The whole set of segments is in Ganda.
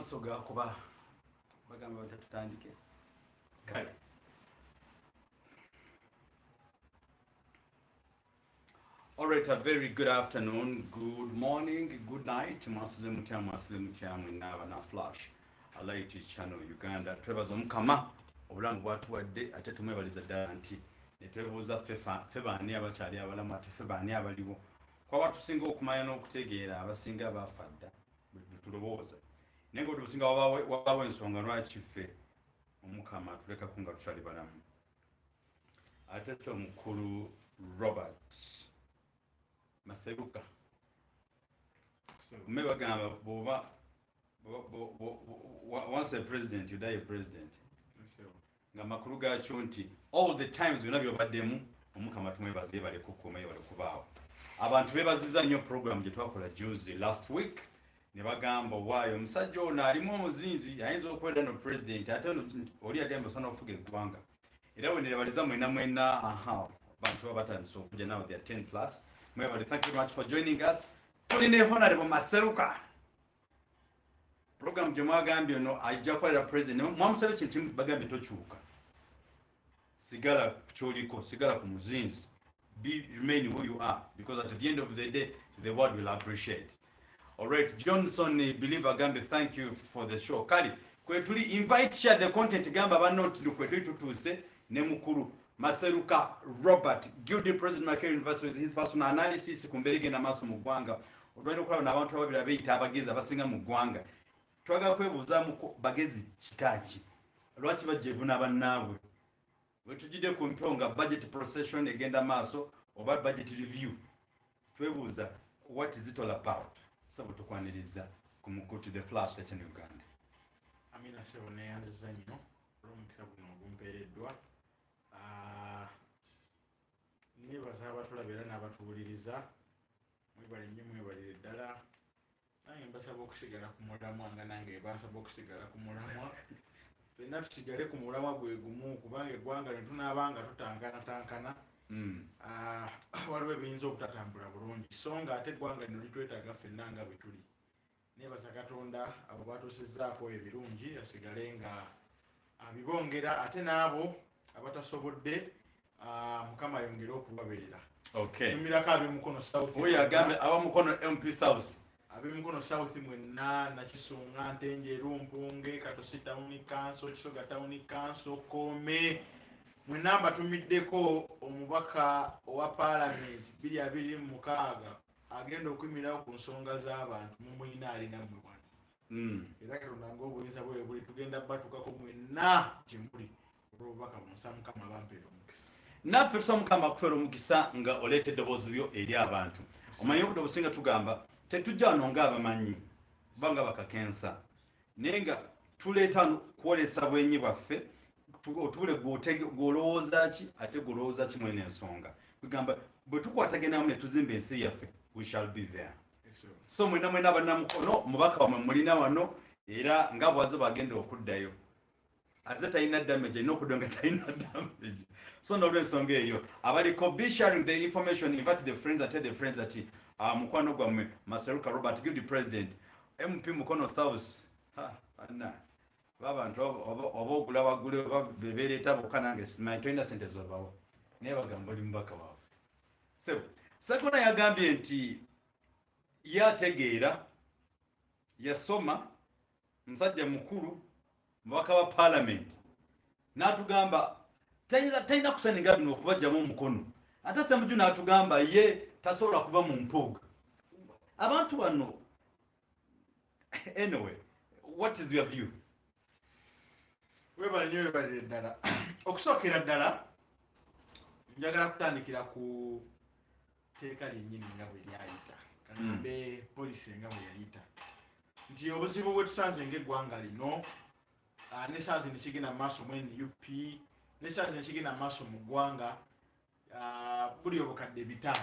amasoga kuba bagamba batatutandike kale. Alright, a very good afternoon, good morning, good night. Mwasize mutyamu inaba na flash. Alight channel Uganda. Twebaza omukama obulamu bwatuwadde ate tumwebaliza ddala nti netwebuuza ffe baani abakyali abalamu ate ffe baani abaliwo. Kwa batusinga okumanya n'okutegeera abasinga baafa dda bwe tulowooza. Naye nga obusinga wabaawo ensonga lwaki ffe omukama tulekako nga tukyali balamu. Ate se omukulu Robert Maseruka me bagamba boba once a president you die a president nga makulu gakyo nti all the times byonna byobaddemu omukama tumwebaze bale kukuma bale kubaawo. Abantu bebaziza nnyo program gye twakola juzi last week ne bagamba waayo omusajja ono alimu omuzinzi ayinza okwenda no president ate oli agamba osana ofuga eggwanga era we nebaliza mwena abantu babatandise okujja now they are 10+. Thank you very much for joining us. Tulina Honorable Maseruka. Program gyemwagambye ono ajja kukolera president. Mwamusaba ekintu bagambye tokyuka. Sigala kyoliko, sigala ku muzinzi. Remain who you are, because at the end of the day, the world will appreciate. Alright, Johnson, believer Gambi, thank you for the show. Kali, kwetuli invite share the content gamba banoti kwetuli tutuse ne mukuru Maseruka Robert Guild President Makerere University his personal analysis kumberege na maso mu gwanga odwali okulaba n'abantu ababiri abeeyita abagezi abasinga mu gwanga twaga kwebuuza mu bagezi kikaki lwaki bajjevuna bannaabwe bwe tujide ku mponga budget procession egenda maaso oba budget review twebuuza what is it all about so tukwaniriza ku mukutu the flash ya channel Uganda. Amina sebone yanziza nnyo olw'omukisa guno ogumpeereddwa. Nebaza abatulabira n'abatuwuliriza mwebale nnyo mwebalire ddala nange mbasaba okusigala ku mulamwa nga nange basaba okusigala ku mulamwa ffenna tusigale ku mulamwa gwe gumu kubanga eggwanga ne tunaabanga tutankana waliwo ebiyinza obutatambula bulungi so nga ate eggwanga lino litwetaaga ffenna nga bwe tuli. Nebaza Katonda abo batuusizzaako ebirungi asigale nga abibongera ate n'abo abatasobodde mukama yongere okubabeera. Okay. Tumirako ab'emukono South. Oyo agambe abamukono MP South. Ab'emukono South mwenna Nakisunga, Ntenjeru, Mpunge, Katosi Town Council, Kisoga Town Council, Kome. Mwenna mbatumiddeko omubaka owa Parliament 226 agenda okuyimirirawo ku nsonga z'abantu mu mwina alina mu Rwanda. Era Katonda ng'obuyinza bwe buli tugenda batukako mwenna gye muli. Naffe tusaba mukama kutwera omukisa nga oleetedde eddoboozi byo eri abantu. Omanyi obudde obusinga tugamba tetujja wano ng'abamanyi kubanga bakakensa naye nga tuleeta kwolesa bwenyi bwaffe otubule gw'olowooza ki ate gw'olowooza ki mwene ensonga kugamba bwe tukwataganamu ne tuzimba ensi yaffe we shall be there. So mwena bannamukono mubaka wamwe mulina wano era nga bwaze bagenda okuddayo as talina damage no kudonga talina damage. So n'olw'ensonga eyo abaliko be sharing the information, invite the friends and tell the friends that mukwano gwammwe Maseruka Robert Guild President MP mukono South anna babantu obogula bagule bebeereta bokka nange simanyi tolina sente zobawo naye bagamba oli mubaka waabwe. So Ssegona yagambye nti yategeera yasoma musajja mukulu mubaka wa Parliament n'atugamba talina kusaninga bino okubajjamu omukono ate Ssemujju n'atugamba ye tasobola kuva mu Mpuga. Abantu bano anyway, what is your view? Webale nnyo webalire ddala. Okusookera ddala njagala kutandikira ku teeka lyennyini nga bwe lyayita kagambe poliisi nga bwe yayita nti obuzibu bwe tusanze ng'eggwanga lino nesaazi nekigenda maaso mu NUP nesaazi nekigenda maaso mu ggwanga buli obukadde 5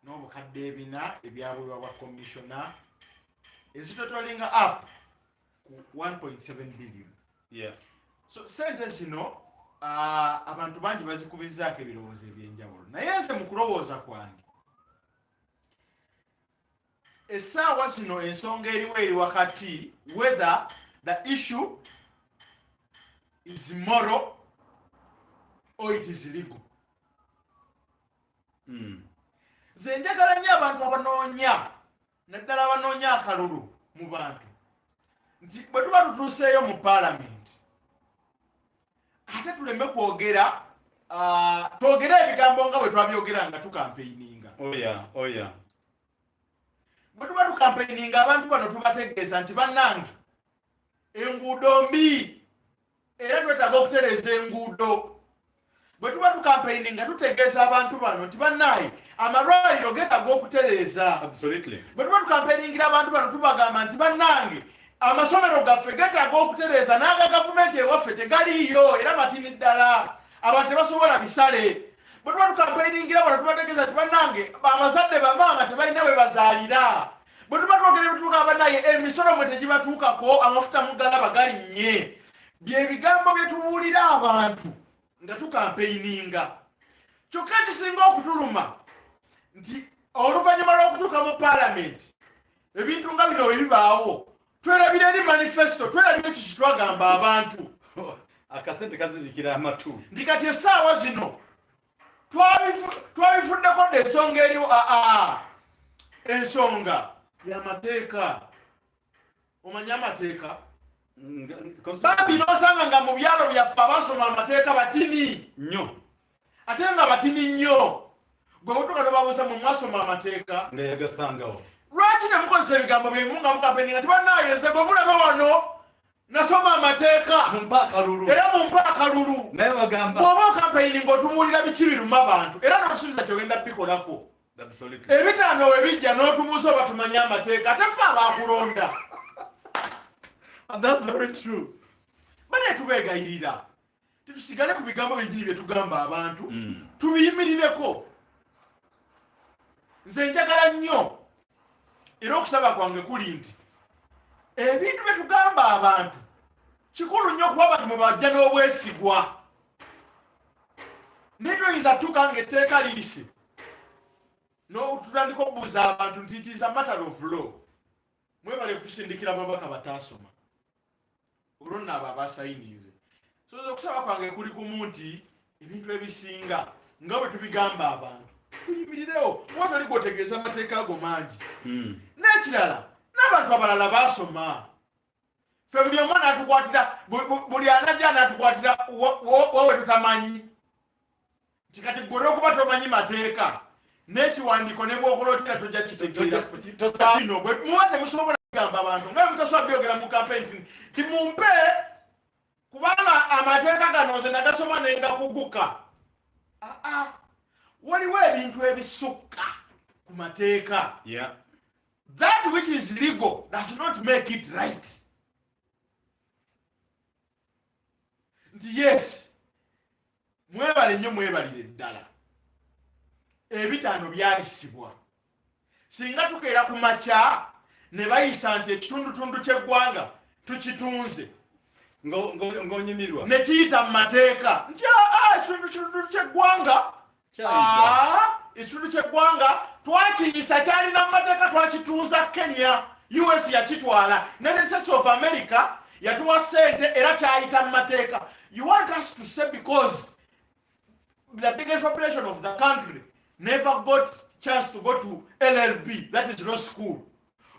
n'obukadde 4 ebyabulwa bwa commissioner ezitotolinga up ku 1.7 billion. Yeah. So sente zino abantu bangi bazikubizaako ebirowoozo ebyenjawulo naye nze mu kulowooza kwange essaawa zino ensonga eriwo eri wakati whether the issue is moral or it is legal. Nze njagala nnyo abantu abanoonya naddala abanoonya akalulu mu bantu nti bwe tuba tutuuseeyo mu paalamenti ate tuleme kwogera twogere ebigambo nga bwe twabyogera nga tukampeininga. Bwe tuba tukampeininga abantu bano tubategeeza nti bannange enguudo mbi era twetaaga okutereeza enguudo. Bwe tuba tukampeininga tutegeeza abantu bano nti bannaaye amalwaliro getaaga okutereeza. Bwe tuba tukampeiningira abantu bano tubagamba nti bannange amasomero gaffe getaaga okutereeza n'aga gavumenti ewaffe tegaliiyo era matini ddala abantu tebasobola bisale. Bwe tuba tukampeiningira bano tubategeeza nti bannange abazadde bamaama tebalina we bazaalira. Bwe tuba twogera ebituuka bannaaye emisolo mwe tegibatuukako amafuta mugalaba galinnye. Bye bigambo bye tubuulira abantu nga tukampeininga. Kyokka ekisinga okutuluma nti oluvannyuma lw'okutuuka mu paalamenti ebintu nga bino bwe bibaawo twerabira eri manifesto twerabira ekyo kye twagamba abantu. Akasente kazibikira amatu. Nti kati essaawa zino twabifuddeko ensonga eriwo ensonga y'amateeka. Omanya amateeka? Bambi n'osanga nga mu byalo byaffe abasoma amateeka batini nnyo. Ate nga batini nnyo. Gwe mutuka tobabuuza mu mwasoma amateeka nga yagasangawo. Lwaki ne mukozesa ebigambo byebimu nga mukampeininga nti bannaaye nze gwe mulaba wano nasoma amateeka era mumpa akalulu. Naye bagamba bw'oba okampeininga otubuulira biki biruma abantu era n'osuubiza tyogenda bikolako. Ebitaano we bijja n'otubuuza oba tumanye amateeka ate ffe abaakulonda. That's very true. Bane tubeegayirira tetusigale ku bigambo byenjini bye tugamba abantu tubiyimirireko. Nze njagala nnyo era okusaba kwange kuli nti ebintu bye tugamba abantu kikulu nnyo kuba abantu mwe bajja n'obwesigwa. Naye toyinza tuuka ng'etteeka liise n'otutandika okubuuza abantu nti it is a matter of law. Mwebale kutusindikira ababaka bataasoma olwo nno abo abasayinize. So okusaba kwange kuli kumu nti ebintu ebisinga nga bwe tubigamba abantu tuyimirirewo kuba toli gwotegeeza amateeka ago mangi. N'ekirala n'abantu abalala baasoma. Ffe buli omu n'atukwatira buli anajja n'atukwatira wowe tutamanyi nti kati gwe olw'okuba tomanyi mateeka n'ekiwandiiko ne bw'okulootera tojja kitegeera. Kino bwe muba temusobola kugamba abantu nga mutasobola byogera mu kampeni nti mumpe kubanga amateeka gano nze nagasoma ne ngakuguka. Waliwo ebintu ebisukka ku mateeka. That which is legal does not make it right. Nti yes mwebale nnyo mwebalire ddala ebitaano byayisibwa. Singa tukeera ku makya ne bayisa nti ekitundutundu ky'eggwanga tukitunze ng'onyimirwa ne kiyita mu mateeka nti ekitundu ky'eggwanga ekitundu ky'eggwanga twakiyisa kyalina mu mateeka twakitunza Kenya. US yakitwala ne States of America yatuwa sente era kyayita mu mateeka. You want us to say because the biggest population of the country never got chance to go to LLB, that is law school.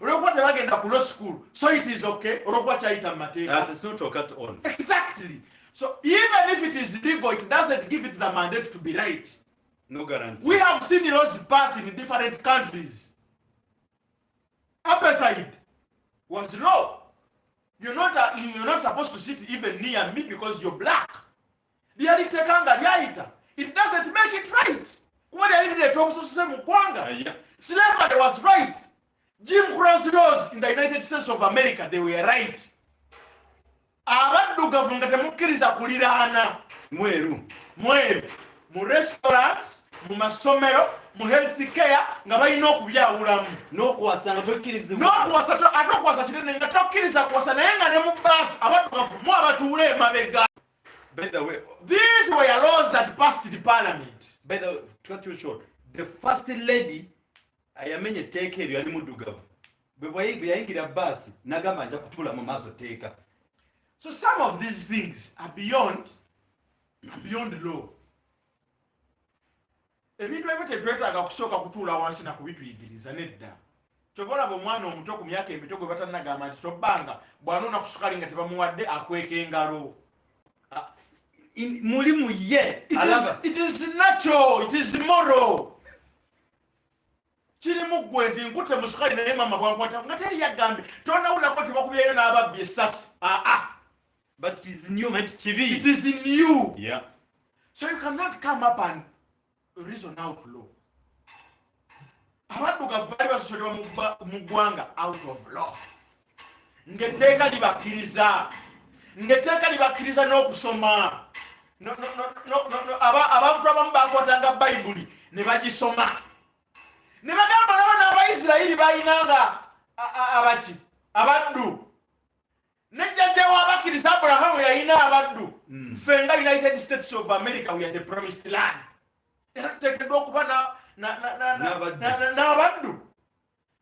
Olwokuba tebagenda ku law school, so it is okay. Olwokuba kyayita mu mateeka. That is not cut on. Exactly. So even if it is legal, it doesn't give it the mandate to be right. No guarantee. We have seen laws passed in different countries. Apartheid was law. You're not supposed to sit even near me because you're black. It doesn't make it right. Slavery was right. Jim Crow's laws in the United States of America, they were right. Abaddu government temukiriza kuliraana mweru mu restaurants, mu masomero, mu health care nga balina okubyawulamu n'okuwasa nga tokkirizibwa n'okuwasa kinene nga tokkiriza kuwasa naye nga ne mu baasi abaddugavu mu abatuula emabega. These were laws that passed the parliament. By the way, to cut you short, the first lady ayamenye etteeka eryo yali muddugavu. bwe yayingira bus n'agamba nja kutuula mu maaso teeka. So some of these things are beyond law. Ebintu ebyo tetwetaaga kusooka kutuula wansi na kubituyigiriza nedda. Kyova olaba omwana omuto ku myaka emito gwe batannagamba nti tobbanga bw'anoona ku sukali nga tebamuwadde akweka engalo. Mulimu ye alaba. It is natural, it is moral. Kirimu ggwe nti nkutte mu sukali naye mama bwankwata nga teri yagambye tonawulako tebakubyeyo n'ababbi essasi. But it is in you, mate, chibi. It is in you. Yeah. So you cannot come up and reason out law. Abaddugavu bali basosolebwa mu ggwanga out of law. Ng'etteeka libakkiriza n'okusoma. Abantu abamu bakwatanga Bayibuli ne bagisoma. Ne bagamba n'abaana Abayisirayiri bayinanga abaddu. Nejjajja w'abakkiriza Aburahamu yalina abaddu. Ffe nga United States of America, we are the promised land. Era tuteekeddwa okuba n'abaddu.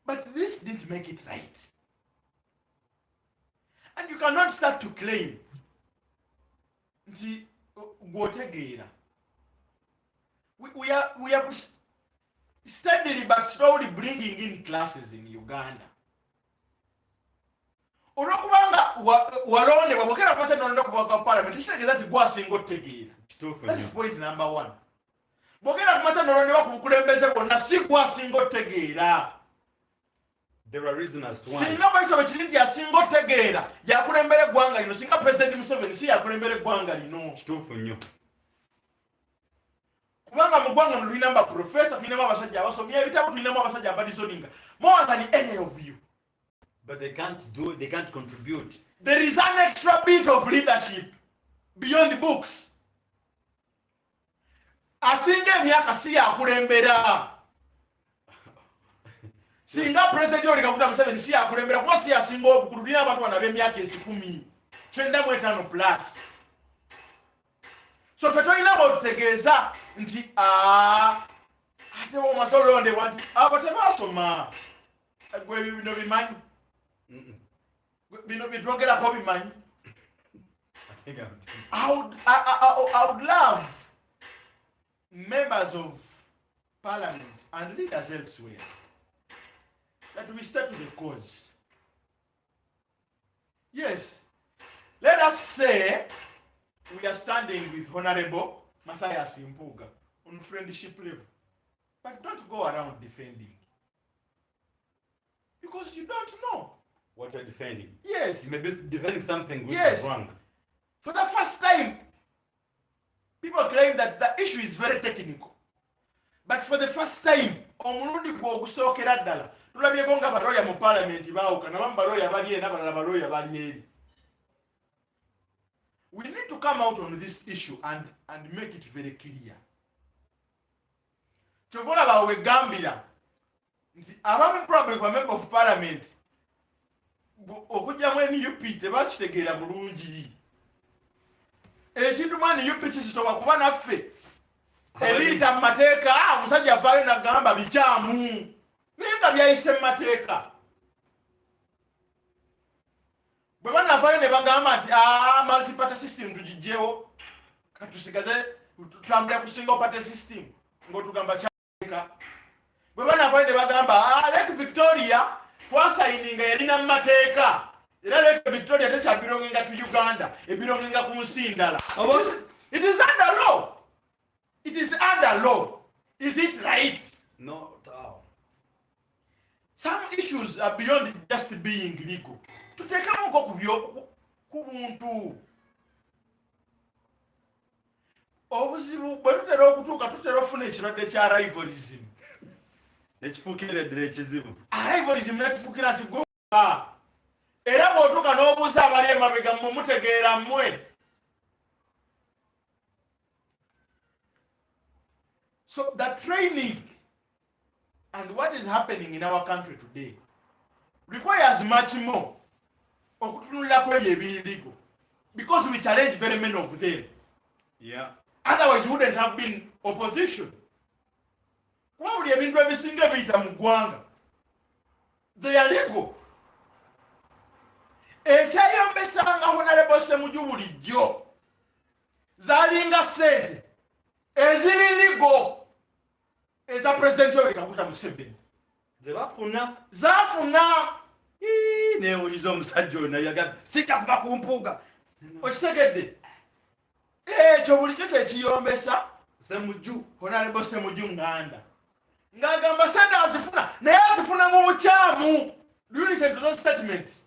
But this didn't make it right. And you cannot start to claim nti gwotegeera. We are steadily but slowly bringing in classes in Uganda. Olwokubanga walondebwa bwogera ku kyannonda kubaka parliament kitegeeza nti gwasinga otegeera. That is point number 1. Bwogera ku kyannonda ku bukulembeze bwonna si gwasinga otegeera. There are reasons as to why. Singa Maiso bwekiri nti asinga otegeera yakulembera eggwanga lino, singa President Museveni si yakulembera eggwanga lino. Kituufu nnyo. Kubanga mu ggwanga muno tulinamu baprofesa, tulinamu abasajja abasomye ebitabo, tulinamu abasajja abadisoninga. More than any of you. But they can't contribute. There is an extra bit of leadership beyond the books. Asinga emyaka si yakulembera. Singa President Yoweri Kaguta Museveni si yakulembera kuba si yasinga obukulu, tulina abantu bano ab'emyaka 95 plus. So ffe tolina bw'otutegeeza nti ate omaze olondebwa nti abo tebaasoma. Gwe bino bimanyi. Bino bitwogerako bimanyi. I would love members of parliament and leaders elsewhere that we start to the cause. Yes, let us say we are standing with Honorable Matthias Mpuga on friendship level, but don't go around defending, because you don't know what you're defending. Yes. You may be defending something which Yes. is wrong. For the first time, people claim that the issue is very technical. But for the first time, omulundi gw'ogusookera ddala tulabyeko nga balooya mu parliament baawuka, nabamu balooya bali eri n'abalala balooya bali eri. We need to come out on this issue and make it very clear. Kyova olaba wegambira nti abamu probably kwa member of parliament okujjamu NUP tebakitegeera bulungi. Ekintu mwani UP kisitoka kuba naffe ebiyita mu mateeka, omusajja avaayo n'agamba bikyamu naye nga byayise mu mateeka. Bwe banavaayo ne bagamba nti multi-party system tugijjewo, katusigaze tutambula ku single party system ng'otugamba kyateeka. Bwe banavaayo ne bagamba Lake Victoria twasayininga yalina mu mateeka, era Lake Victoria tekyabirongenga to Uganda, ebirongenga ku nsi ndala. It is under law. It is under law. Is it right? No, at all. Some issues are beyond just being legal. Tuteekamu nko ku buntu. Obuzibu bwe tutera okutuuka tutera ofuna ekirwadde kya rivalrism. Nekifuukira ddala ekizibu. Rivalrism netufuukira nti gwe era bw'otuuka n'obuuza abali emabega mmwe mutegeera mmwe. So the training and what is happening in our country today requires much more okutunulirako ebyo ebiriko, because we challenge very many of them. Yeah. Otherwise we wouldn't have been opposition. Kuba buli ebintu ebisinga biyita mu ggwanga They are legal. Ekyayombesanga Honorable Ssemujju bulijjo zaalinga ssente eziri legal eza President Yoweri Kaguta Museveni zaafuna neewuliza omusajja ono yaga sitafuka ku mpuuga okitegedde ekyo bulijjo kyekiyombesa Ssemujju Honorable Ssemujju Nganda ng'agamba sente azifuna naye azifuna mu bukyamu. Do you listen to those statements?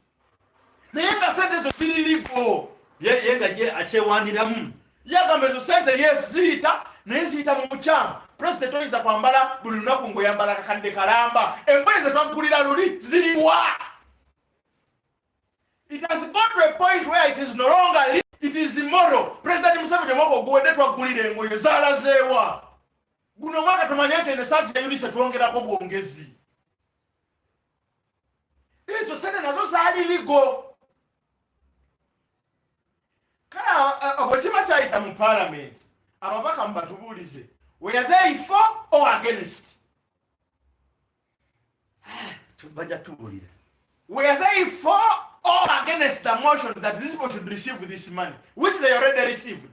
Naye nga sente ezo ziri legal. ye nga ye akyewandiramu Yagamba ezo sente ye ziyita naye ziyita mu bukyamu. President oyinza kwambala buli lunaku ng'oyambala kakadde kalamba. Engoye ze twagulira luli ziriwa. It has got to a point where it is no longer legal. It is immoral. President Museveni omwaka oguwedde twagulira engoye zaalazeewa. Guno mwaka tumanye nti esaati ya yulise twongerako bwongezi. Ezo sente nazo zaali legal. Kale bwekiba kyayita mu parliament ababaka mubatubuulize were they for or against? bajja tubuulira Were they for or against the motion that these people should receive this money, which they already received?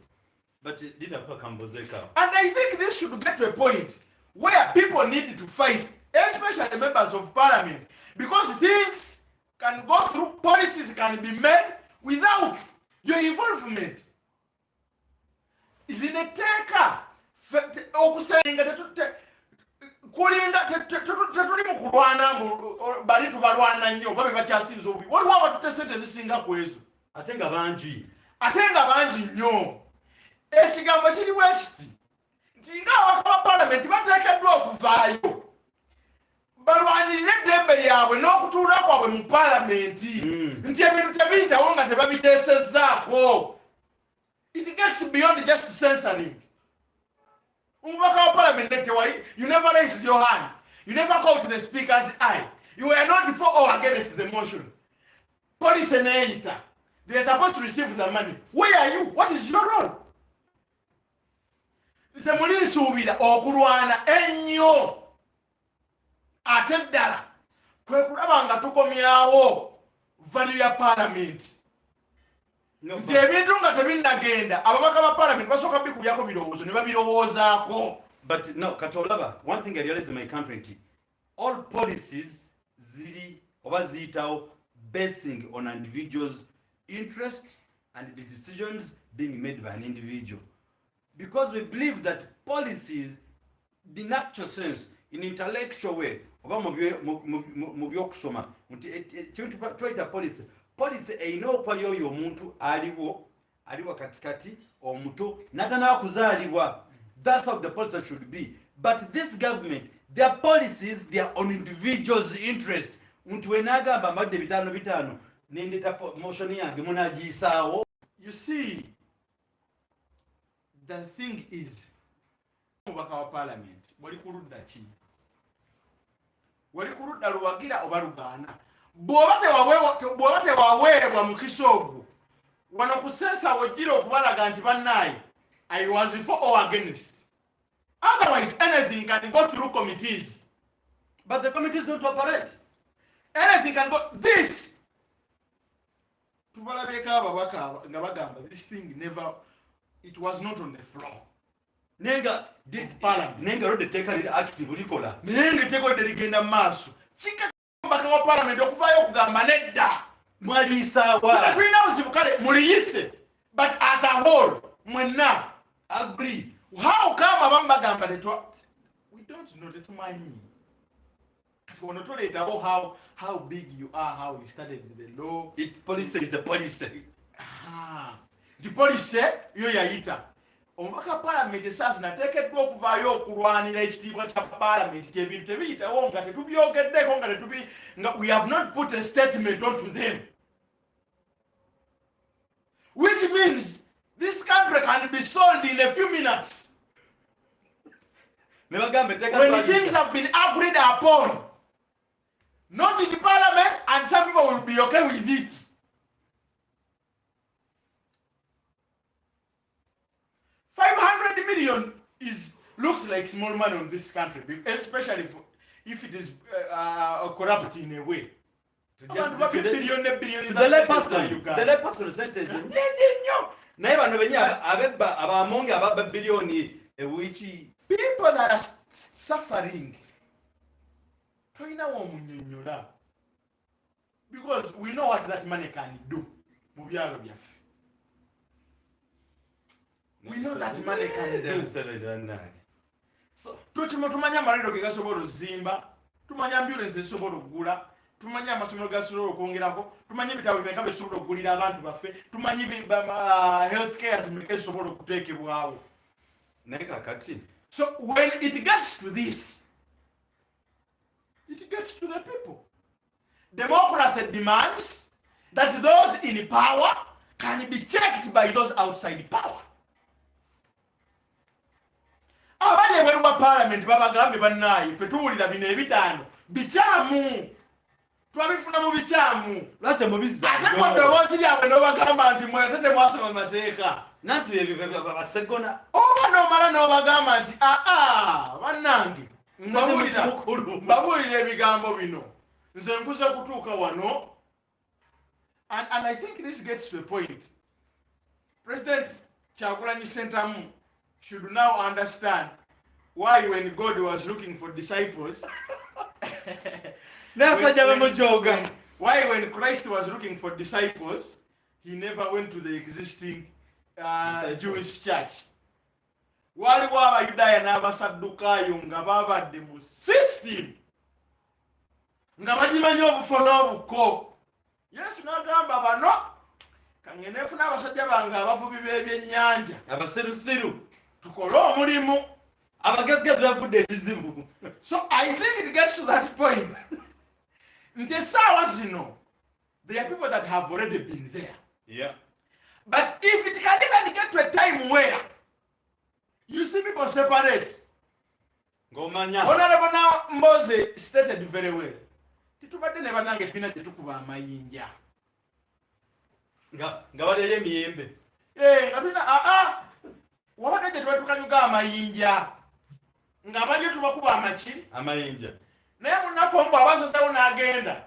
but liddakuba kambozeeko And I think this should get to a point where people need to fight, especially members of parliament, because things can go through, policies can be made without your involvement. Lineteeka okusenga kulinda tetuli mu kulwana bali tubalwana nnyo babe bakyasinza obubi waliwo abatute sente zisinga ku ezo ate nga bangi nnyo. Ekigambo kiri bwe kiti nti ng'abaka ba palamenti bateekeddwa okuvaayo balwanirire eddembe lyabwe n'okutuula kwabwe mu palamenti nti ebintu tebiyitawo nga tebabiteesezzaako. It gets beyond just censoring. Umubaka wa palamenti you never raised your hand, you never called the speaker's eye, you were not for or against the motion. Police neeyita, they are supposed to receive the money. Where are you? What is your role? Nze muli nsuubira okulwana ennyo ate ddala kwe kulaba nga tukomyawo value ya palamenti. Nti ebintu nga tebinnagenda ababaka ba palamenti basooka bikubyako birowoozo ne babirowoozaako. But no, katolaba, one thing I realize in my country nti all policies ziri oba ziyitawo basing on an individual's interests and the decisions being made by an individual. Because we believe that policies, in actual sense, in intellectual way, oba mu byokusoma, twaita policy eyina okwayo oyo omuntu aliwo katikati omuto natanaba kuzaalibwa. That's how the policy should be. But this government, their policies, they are on individuals' interest. Muntu wenagamba mbadde bitaano nendeta motion yange munagiyisaawo. You see, the thing is, omubaka wa parliament wali ku ludda ki? Wali ku ludda luwagira oba lugaana? Bw'oba tewaweebwa mukisa ogwo wano ku sensa wejjira okubalaga nti bannaayi I was for or against. Otherwise anything can go through committees. But the committees don't operate. Anything can go. This tubalabeka ababaka nga bagamba this thing never, it was not on the floor. Nenga rode teka lili active likola. Nenga teko deligenda maaso. Chika mbaka wa parliament okuvaayo okugamba nedda. Mwaliisaawa. Tulina buzibu kale muliyise. But as a whole, mwenna agree. How come abambagamba we don't know tetumanyi. When you about how big you are, how you started with the law. Police is a policy. The police, yo yayita. Omubaka parliament esasa nateekeddwa okuvaayo okulwanira ekitiibwa kya parliament kyebintu tebiyitawo nga tetubyogeddeko nga we have not put a statement onto them. Which means this country can be sold in a few minutes. When things have been agreed upon, not in the parliament, and some people will be okay with it. $500 million looks like small money in this country, especially if it is corrupt in a way. The layperson sentence naye bano benya abebba abamonge ababba billioni ewiiki. People that are suffering toyina womunyonyola because we know what that money can do mu byalo byaffe. We know that money can do. So tumanya amalero ge gasobola okuzimba, tumanya ambulance esobola okugula, tumanya amasomero gasobola okwongerako, tumanya ebitabo bimeka besobola okugulira abantu baffe, tumanya health care zimeka esobola okuteekebwawo. Naye kakati, so when it gets to this, it gets to the people. Democracy demands that those in power can be checked by those outside power. Abali ebweru wa parliament babagambe bannaye ffe tuwulira bino ebitaano bikyamu, twabifuna mu bikyamu. Lwaki mubizza ate mu ddoboozi lyabwe n'obagamba nti mwe ate temwasoma amateeka nantu ebyo basegona oba n'omala n'obagamba nti bannange mbabuulira ebigambo bino nze nkuze kutuuka wano. And I think this gets to a point. President Kyagulanyi Ssentamu should now understand why when God was looking for disciples why when Christ was looking for disciples he never went to the existing Jewish church. Waliwo abayudaaya n'abasaddukaayo nga babadde mu system nga bagimanyi obufo n'obuko. Yesu n'agamba bano kangende nfuna abasajja bange abavubi b'ebyennyanja abasirusiru tukole omulimu abagezigezi bavudde ekizibu. So I think it gets to that point nti essaawa zino there are people that have already been there. Yeah. But if it can even get to a time where you see people separate, Honorable now Mose stated very well. Titubadde ne banange tulina gye tukuba amayinja. Nga balya emiyembe. Nga tulina wabadde gye tuba tukanyuga amayinja. Nga balyo tubakuba amaki? Amayinja. Naye munnaffe omu bw'abasasawo n'agenda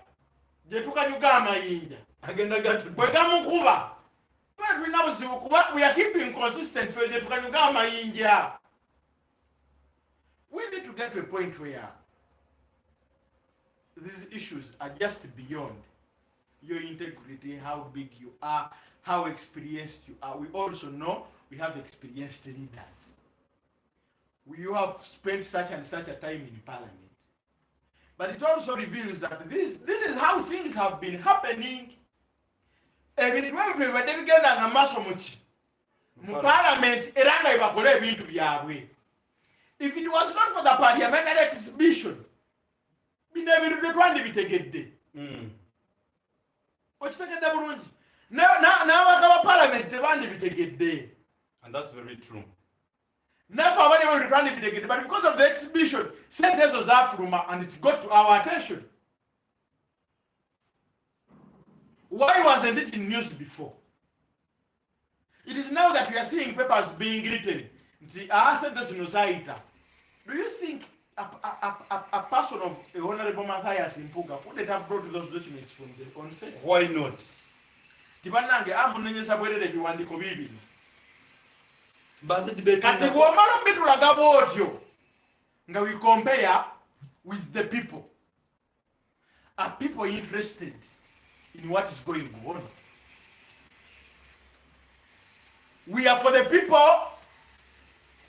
gye tukanyuga amayinja. Agenda gatu. Bwe gamukuba. Tulina buzibu kuba we are keeping consistent for gye tukanyuga amayinja. We need to get to a point where these issues are just beyond your integrity, how big you are, how experienced you are. We also know we have experienced leaders. You have spent such and such a time in parliament. But it also reveals that this is how things have been happening. If it was not for the parliamentary exhibition, and that's very true. But because of the exhibition, sentence was Afruma and it got to our attention. Why wasn't it in news before? It is now that we are seeing papers being written. Do you think a person of a Honorable Matthias in Mpuga wouldn't have brought those documents from the onset? Why not? We compare with the people. Are people interested in what is going on? We are for the people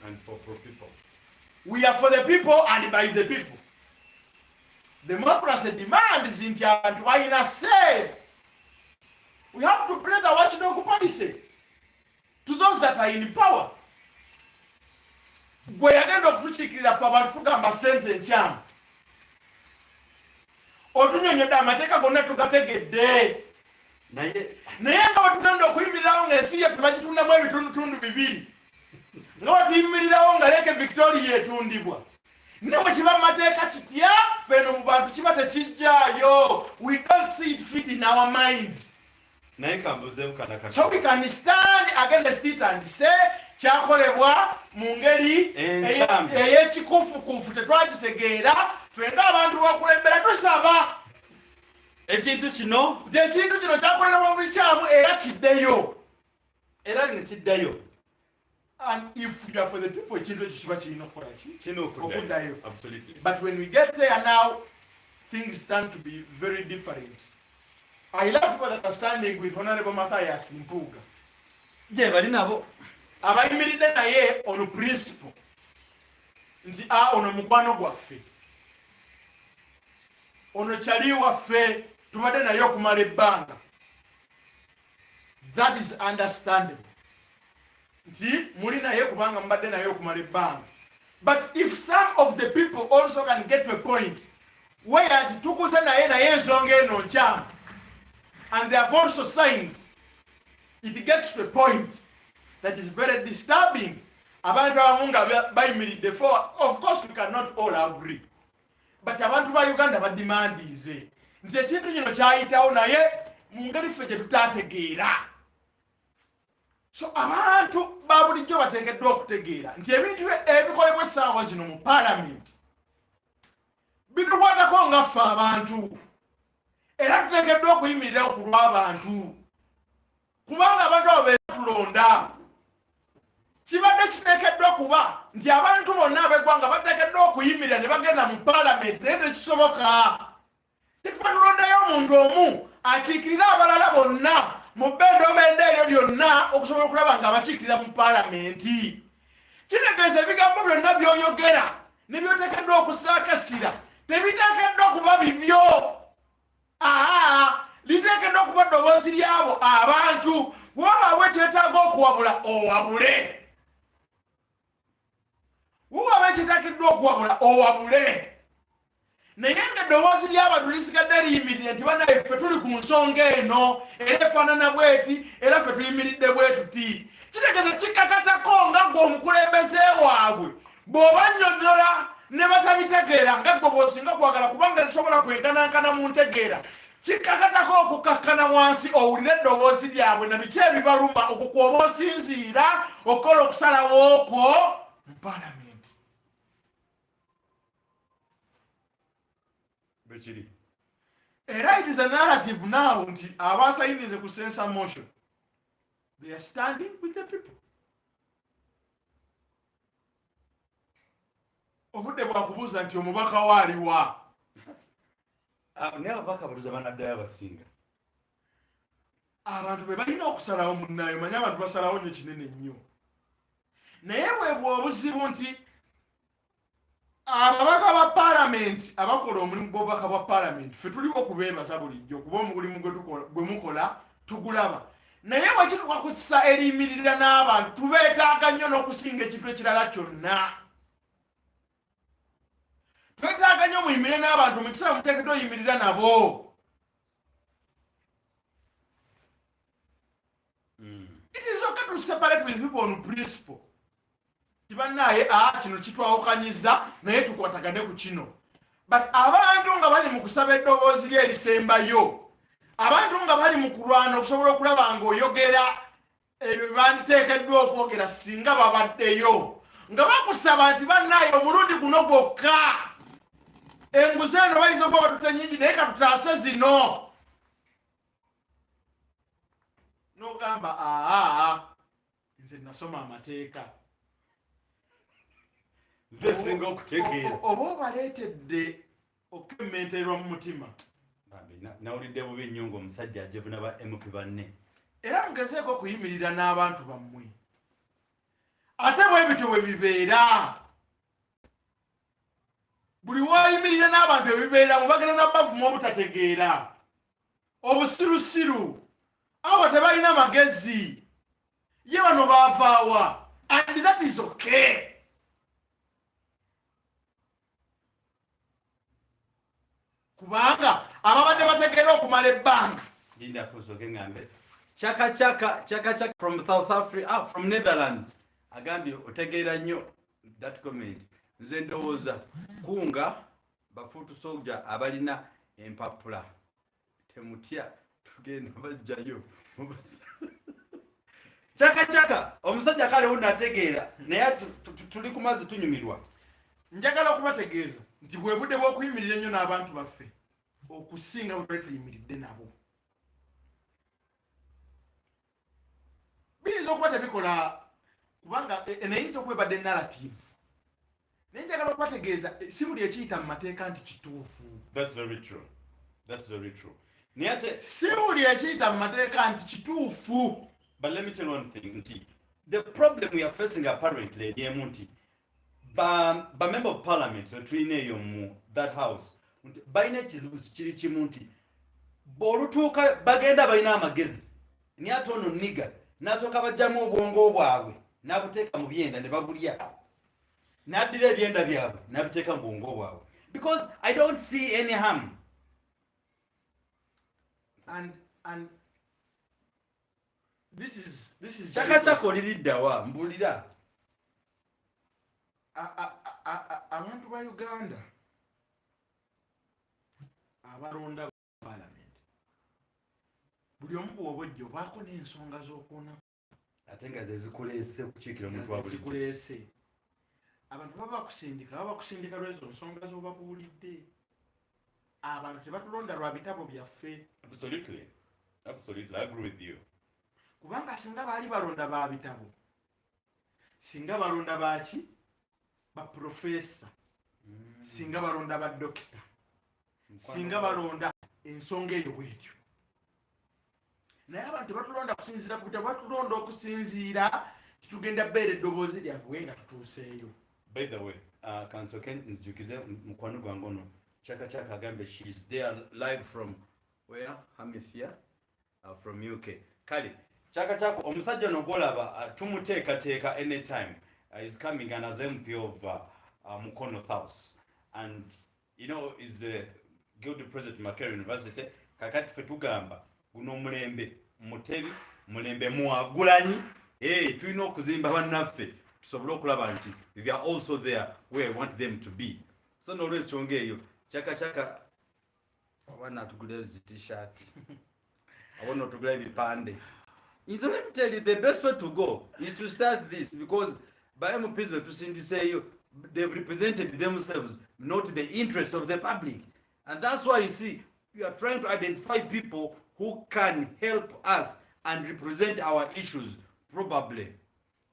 and for people. We are for the people and by the people. Democracy demands in the say. We have to play the watchdog policy to those that are in power. We are going to kuchikira for tugamba sente nchama. Otunyo damateka gonna tugategedde. Naye nga batugenda okuyimirirawo ng'ensi yaffe bagitundamu ebitundutundu bibiri. Nga batuyimirirawo nga leke Victoria etundibwa. Ne bwe kiba mu mateeka kitya feno mu bantu kiba tekijjaayo. We don't see it fit in our minds. Naye kambuzeemu kanaka. So we can stand against it and say kyakolebwa mu ngeri ey'ekikufukufu tetwagitegeera ffe ng'abantu bakulembera tusaba ekintu kino kyakolebwa mu bikyamu era kiddeyo era ne kiddayo. and if you are for the people ekintu ekyo kiba kirina okukola okuddayo. Absolutely. But when we get there now things stand to be very different. I love people that are standing with Honorable Matthias Mpuga. Je bali nabo abayimiridde naye ono principle nti ono mukwano gwaffe, ono kyali waffe, tubadde naye okumala ebbanga. That is understandable nti muli naye kubanga mubadde naye okumala ebbanga. But if some of the people also can get to a point where tukuze naye ensonga eno nkyamu, and they have also signed, it gets to a point that is very disturbing. Abantu abamu nga bayimiridde for, of course we cannot all agree, but abantu ba Uganda bademandize nti ekintu kino kyayitawo naye mu ngeri ffe gye tutaategeera. So abantu ba bulijjo bateekeddwa okutegeera nti ebintu ebikolebwa essaawa zino mu parliament bitukwatako nga ffe abantu, era tuteekeddwa okuyimirira ku lw'abantu kubanga abantu abo beetulonda. Kibadde kiteekeddwa kuba nti abantu bonna ab'eggwanga bateekeddwa okuyimirira ne bagenda mu parliament, naye tekisoboka. Tetufa tulondayo omuntu omu akiikirira abalala bonna mu bbendobenda eryo lyonna okusobola okulaba nga abakiikirira mu palamenti. Kitegeeza ebigambo byonna by'oyogera ne by'oteekeddwa okusaakasira tebiteekeddwa kuba bibyo. Liteekeddwa kuba ddoboozi lyabo abantu. Wabaawo ekyetaaga okuwabula owabule. Wabaawo ekyetaagiddwa okuwabula owabule. Naye ng'eddoboozi ly'abantu lisigadde liyimirire nti bannaye ffe tuli ku nsonga eno era efaanana bweti era ffe tuyimiridde bwe tuti. Kitegeeza kikakatako nga gwe omukulembeze waabwe bw'obannyonnyola ne batabitegeera nga gwe bw'osinga kwagala kubanga tesobola kwenkanankana mu ntegeera. Kikakatako okukakkana wansi owulire eddoboozi lyabwe na biki ebibaluma okukwoba osinziira okukola okusalawo okwo mu palamenti. Era it is a narrative now nti abasayinize ku censor motion they are standing with the people. Obudde bwakubuuza nti omubaka waaliwa. Naye ababaka batuza banaddayo abasinga. Abantu be balina okusalawo munnayo, manye abantu basalawo nnyo kinene nnyo. Naye bwebwa obuzibu nti ababaka ba palamenti abakola omulimu gw'obubaka bwa palamenti ffe tuliko okubeebaza bulijjo kuba omulimu gwe mukola tugulaba. Naye bwe kituuka ku kisa eriyimirira n'abantu tubeetaaga nnyo n'okusinga ekintu ekirala kyonna. Twetaaga nnyo muyimirire n'abantu mu kiseera muteekeddwa oyimirira nabo. It is okay to separate with people on principle. Kibannaye kino kitwawukanyiza naye tukwatagane ku kino. But abantu nga bali mu kusaba eddoboozi lye erisembayo, abantu nga bali mu kulwana okusobola okulaba ng'oyogera ebyo banditeekeddwa okwogera singa babaddeyo, nga bakusaba nti bannaye omulundi guno gwokka enguzi eno bayinza okuba batutte nnyingi naye katutaase zino. N'ogamba nze nasoma amateeka. Nze singa okutegeera. Oba obaleetedde okemmentererwa mu mutima. Nawulidde bubi nnyo ng'omusajja ajevuna ba MP banne. Era mugezeeko okuyimirira n'abantu bammwe. Ate bwe bityo bwe bibeera. Buli wayimirira n'abantu ebibeera mubagenda nabavuma obutategeera. Obusirusiru. Abo tebalina magezi. Ye bano baavaawa. And that is okay. Kubanga ababadde bategeera okumala ebbanga. Linda kusoke ngambe. Chaka from South Africa, from Netherlands. Agambye otegeera nnyo that comment. Nze ndowooza kunga bafuutu soja abalina empapula. Temutya tugenda bajjayo. chaka omusajja kale unategeera naye tuli ku mazzi tunyumirwa. Njagala okubategeeza nti bwe budde bw'okuyimirira ennyo n'abantu baffe okusinga bwe twali tuyimiridde nabo. Biyinza okuba tebikola kubanga eneyinza okwebadde narrative. Naye njagala okubategeeza si buli ekiyita mu mateeka nti kituufu. That's very true. That's very true. Naye ate si buli ekiyita mu mateeka nti kituufu. But let me tell you one thing. The problem we are facing apparently, ba member of parliament, that house, baina ekizibu kiri kimu nti bw'olutuuka bagenda balina amagezi naye ate ono niga n'asooka bajjamu obwongo bwabwe n'abuteeka mu byenda ne babulya n'addira ebyenda byabwe n'abiteeka mu bwongo bwabwe, because I don't see any harm. And this is chaka oliddawa mbulira abantu ba Uganda abalonda parliament buli omu bw'obojja obaako n'ensonga z'okuona ate nga ze zikuleese okukiikira omuntu wa buli zikuleese. Abantu baba bakusindika lwezo nsonga z'obabuulidde. Abantu tebatulonda lwa bitabo byaffe. Absolutely, I agree with you. Kubanga singa baali balonda ba bitabo, singa balonda baki ba professor, singa balonda ba dokita, singa balonda ensonga eyo bwetyo. Naye abantu batulonda kusinziira ku bitabo, batulonda okusinziira tugenda beera eddoboozi lyabwe nga tutuuseeyo. By the way, Council Ken nzijukize mukwano gwange ono chaka agambe she is there live from where? Hemisphere? From UK. Kale chaka omusajja ono golaba tumuteekateeka anytime is coming and as MP of Mukono House, and is the Guild President Makerere University. Kakati fe tugamba guno mulembe mutebi mulembe muagulanyi tulina okuzimba bannaffe tusobole okulaba nti they are also there where we want them to be. So nolwezi kyongeeyo chaka abaana atugulira t-shirt abona otugula ebipande. So let me tell you, the best way to go is to start this, because by MPs they've represented themselves, not the interest of the public. And that's why you see, we are trying to identify people who can help us and represent our issues, probably.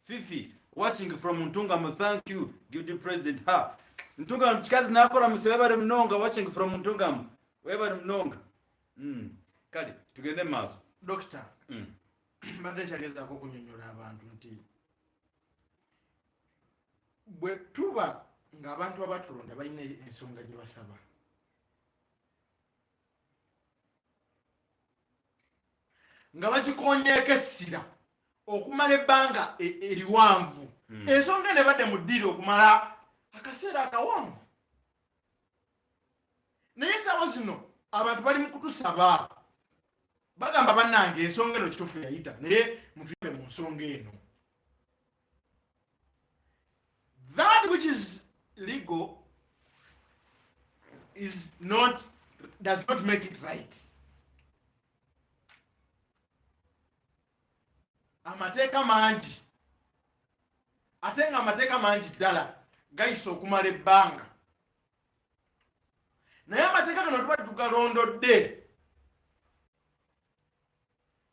Fifi, watching from Mtungam, thank you, Guilty President. Mtungam, chikazi nakora msewebare mnonga, watching from Mtungam, webare mnonga. Kali, tugende maso. Doctor. Mbadde nkyagezako okunyonnyola abantu nti bwe tuba ng'abantu abatulonda balina ensonga gye basaba, nga bagikonyeeko essira okumala ebbanga eriwanvu, ensonga ne badde mu ddiiro okumala akaseera akawanvu, naye essaawa zino abantu bali mu kutusaba bagamba bannange ensonga eno kituufu yayita naye mutuyambe mu nsonga eno. That which is legal does not make it right. Amateeka mangi, ate nga amateeka mangi ddala gayisa okumala ebbanga, naye amateeka gano tuba tugalondodde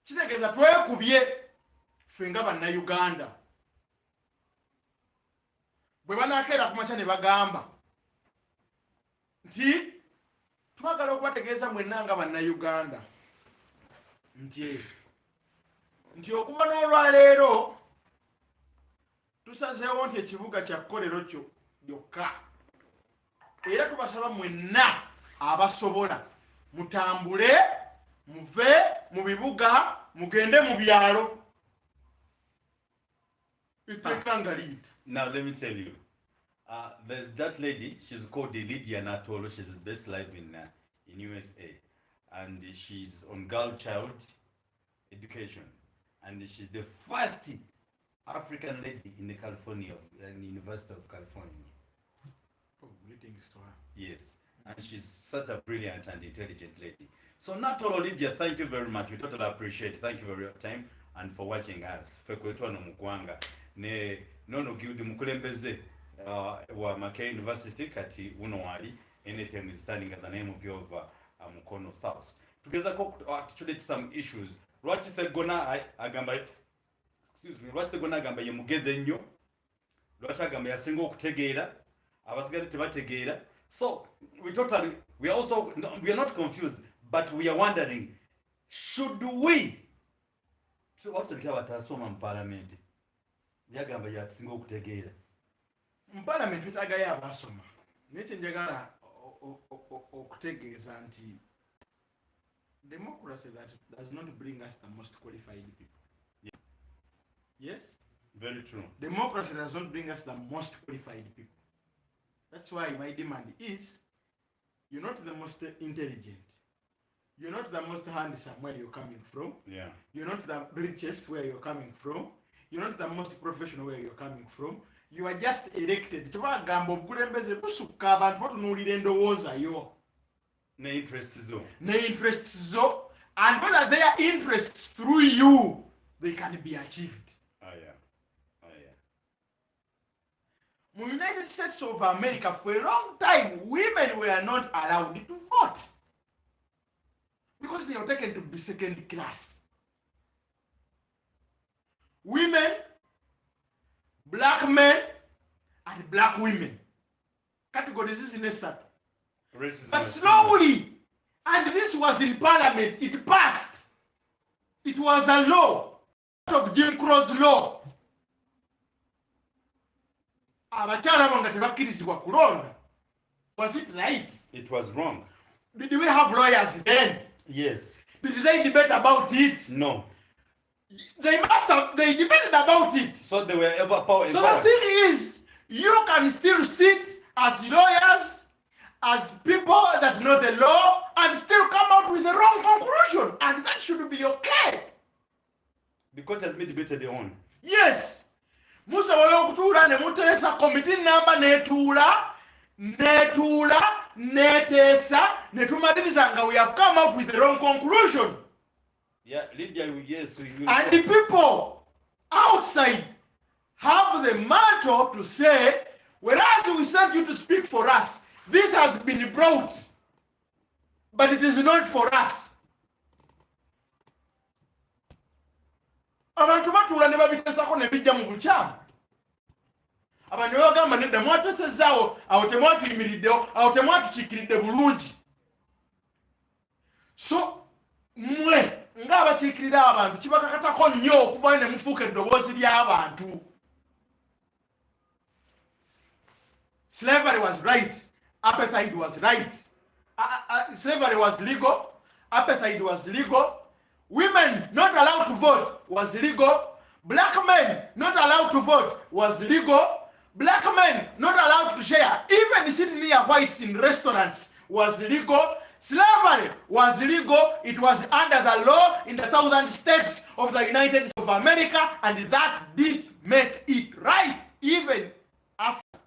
kitegeeza twekubye ffe nga bannayuganda. Bwe banaakeera ku makya ne bagamba nti twagala okubategeeza mwenna nga bannayuganda nti okuva n'olwaleero tusazeewo nti ekibuga kya kkolero kyo byokka, era tubasaba mwenna abasobola mutambule muve mu bibuga mugende mu byalo. Itteeka nga liyita. Now let me tell you, there's that lady, she's called Lydia Natolo, she's best live in USA, and she's on girl child education, and she's the first African lady in the University of California. Oh, greetings to her. Yes, and she's such a brilliant and intelligent lady. So Natolo Lydia, thank you very much. We totally appreciate it. Thank you for your time. and for watching us. Fekwetwa no mugwanga ne nono guild mukulembeze wa Makerere University kati uno wali anytime is standing as an MOP of Mukono South. Together to some issues. Lwaki Ssegona agamba lwaki Ssegona agamba ye mugeze nnyo, lwaki agamba yasinga okutegeera abasigale tebategeera. So we are not confused, but we are wondering, should we wakusabika batasoma mu parliament yagamba yasinga okutegeera mu parliament twetagayo abasoma naye kyenjagala okutegeeza nti democracy that does not bring us the most qualified people. Yeah. Yes? Very true. Democracy does not bring us the most qualified people. That's why my demand is, you're not the most intelligent. You're not the most handsome where you're coming from. Yeah. You're not the richest where you're coming from. You're not the most professional where you're coming from. You are just elected. Tubagamba obukulembeze busukka abantu batunuulira endowooza yo. Ne interests zo. Ne interests zo. And whether their interests through you, they can be achieved. Oh yeah. Oh yeah. In the United States of America, for a long time, women were not allowed to vote. Because they were taken to be second class. Women, black men, and black women. Categories is necessary. But slowly, and this was in parliament, it passed. It was a law, of Jim Crow's law. Was it right? It was wrong. Did we have lawyers then? Yes. Did they debate about it? No. They debated about it. So they were ever power. So the thing is, you can still sit as lawyers, as people that know the law, and still come out with the wrong conclusion. And that should be okay. Because it has been debated on. Yes. Musa wale okutuula ne muteesa committee number netuula netumaliriza nga we have come out with the wrong conclusion. Yeah, Lydia, yes. And the people outside have the mantle to say, whereas we sent you to speak for us, this has been brought, but it is not for us. Abantu batuula ne babiteesako ne bijja mu bukyamu. Abantu bagamba nedda mwateesezaawo, awo temwatuyimiriddewo, awo temwatukiikiridde bulungi. So mmwe ng'abakiikirira abantu kibakakatako nnyo okuvayo ne mufuuka eddoboozi ly'abantu. Slavery was right. Apartheid was right. Slavery was legal. Apartheid was legal. Women not allowed to vote was legal. Black men not allowed to vote was legal. Black men not allowed to share, even sitting near whites in restaurants, was legal. Slavery was legal. It was under the law in the 1,000 states of the United States of America, and that did make it right, even after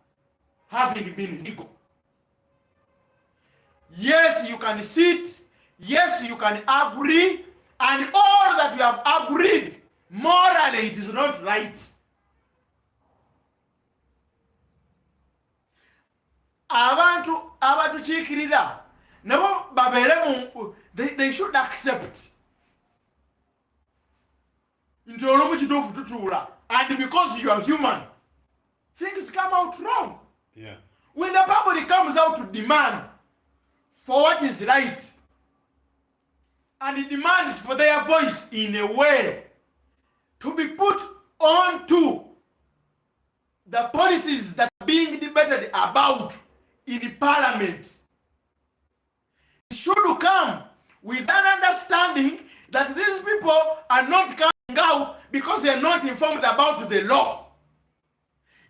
having been legal. Yes, you can sit. Yes, you can agree. And all that you have agreed, morally, it is not right. Abantu abatukiikirira nabo babeere mu, they should accept nti olumu kituufu tutuula, and because you are human, things come out wrong. Yeah. When the public comes out to demand for what is right, and it demands for their voice in a way to be put onto the policies that are being debated about in parliament, it should come with an understanding that these people are not coming out because they are not informed about the law.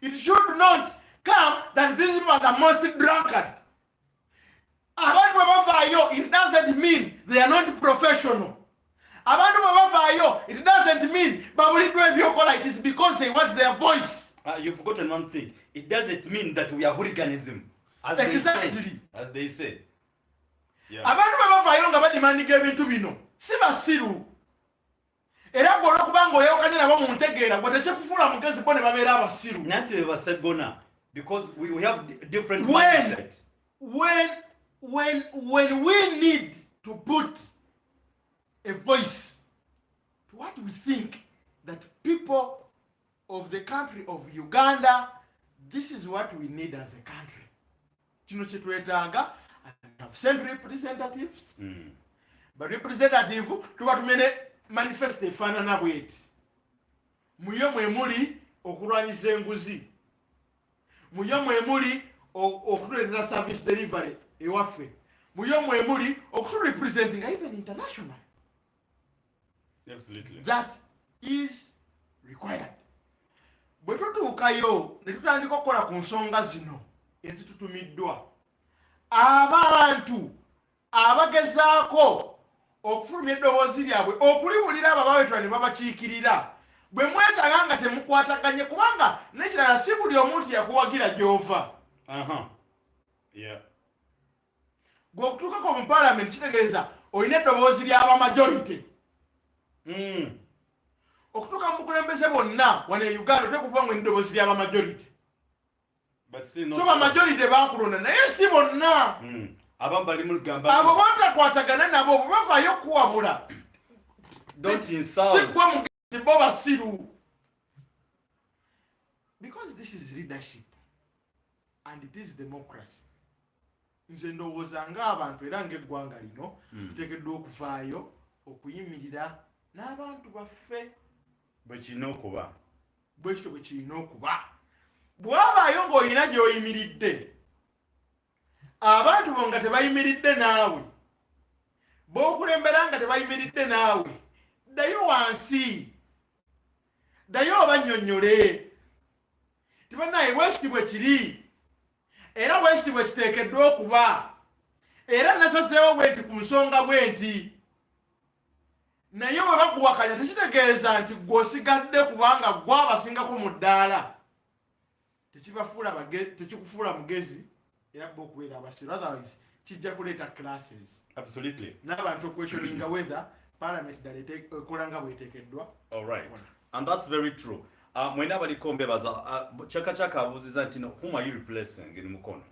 It should not come that these people are the most drunkard. It doesn't mean they are not professional. It doesn't mean it is because they want their voice. You've forgotten one thing. It doesn't mean that we are hooliganism. As Exactly. they say. Yeah. era gwe olwokubanga oyawukanye nabo mu ntegeera gwe tekikufuula mugezi bo ne babeera abasiru nanti be Ssegona because we have different when mindset. when we need to put a voice to what we think that people of the country of Uganda, this is what we need as a country. Kino kyetwetaaga have sent representatives. But representative tuba tumene manifesto efaanana bweti. Muyo mwe muli okulwanyisa enguzi. Muyo mwe muli okutuleetera service delivery ewaffe. Muyo mwe muli okuturepresenting even international. Absolutely. That is required. Bwe tutuukayo ne tutandika okukola ku nsonga zino ezitutumiddwa, abantu abagezaako okufulumya eddoboozi lyabwe okuliwulira abo abawetula ne babakiikirira, bwe mwesanga nga temukwataganye kubanga n'ekirala si buli omuntu yakuwagira gy'ova. Gwe okutuukako mu paalamenti kitegeeza olina eddoboozi ly'abamajority. Okutuuka mu bukulembeze bonna wano e Uganda tekuva ngo eddoboozi ly'abamajority. So bamajority baakulonda naye si bonna. Abo batakwatagana nabo bwe bavaayo kuwabula. Don't insult. Si gwe mugezi bo basiru. Because this is leadership and it is democracy. Nze ndowooza ng'abantu era ng'eggwanga lino tuteekeddwa okuvaayo okuyimirira n'abantu baffe bwe kirina okuba. Bwekityo bwe kirina okuba. Bw'abaayo ng'olina gy'oyimiridde, abantu bo nga tebayimiridde naawe, b'okulembera nga tebayimiridde naawe, ddayo wansi, ddayo obannyonnyole. Tibannaye bwekiti bwe kiri, era bwekiti bwe kiteekeddwa okuba, era nasaseewo bwenti ku nsonga bwenti. Naye bwe bakuwakanya tekitegeeza nti gw'osigadde kubanga gwe abasingako mu ddaala. Tekikufuula mugezi era bwe okubeera abasiru. Otherwise kijja kuleeta classes. Absolutely. N'abantu okwetioninga whether parliament ddala ekola nga bw'eteekeddwa. All right. And that's very true. Mwena baliko mbebaza chaka abuuziza nti whom are you replacing in Mukono?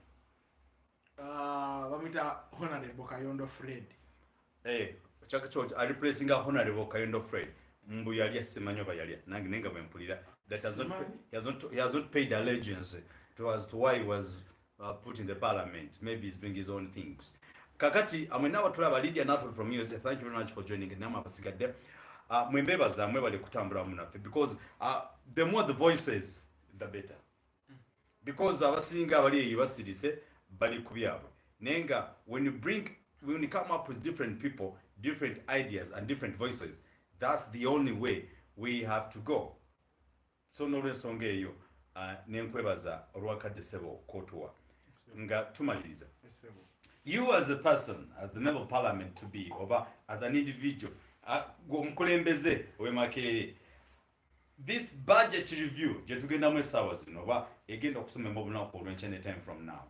Bamwita Honorable Kayondo Fred. Chaka Church are replacing a Honorable Kayondo Fred. Mbu yali asimanyo ba yali nange nenga bwempulira that he has not paid allegiance to why he was put in the parliament. Maybe he's doing his own things. Kakati amwena batula ba Lydia Nato from USA. Thank you very much for joining. Nama abasigadde. Mwembebaza mwebale kutambula munaffe because the more the voices the better. Because abasinga abali basirise bali kubyabwe. Nenga when you come up with different people, different ideas and different voices, that's the only way we have to go. So no ensonga eyo nenkwebaza olwakadde sebo kotuwa nga tumaliriza. You as a person, as the member of parliament to be, or as an individual, omukulembeze owe Makerere, this budget review gye tugenda mu essaawa zino oba egenda okusomera obunaku olw'enkya any time from now,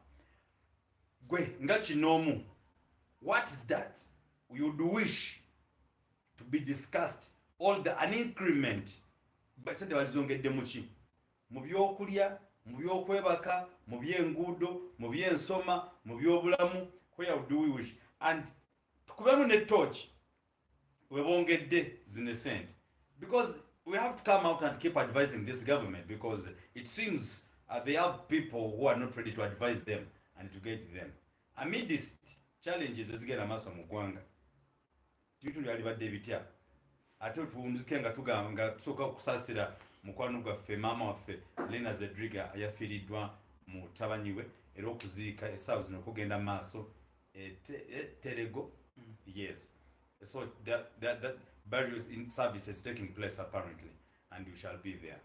gwe nga kinoomu, what is that you would wish to be discussed, all an increment basente balizongedde muki mu byokulya, mu byokwebaka, mu byenguudo, mu byensoma, mu byobulamu, where do we wish? And tukubemu ne torch webongedde zine sente, because we have to come out and keep advising this government, because it seems they have people who are not ready to advise them and to get them amidst challenges ezigenda maaso mu ggwanga. Bintu byali badde bitya ate tuwunzike nga tugamba nga tusooka okusaasira mukwano gwaffe maama waffe Lena Zedriga ayafiiriddwa mu tabanyiwe era okuziika essaawa zino okugenda maaso Terego. Yes, so that burial in service is taking place apparently, and we shall be there.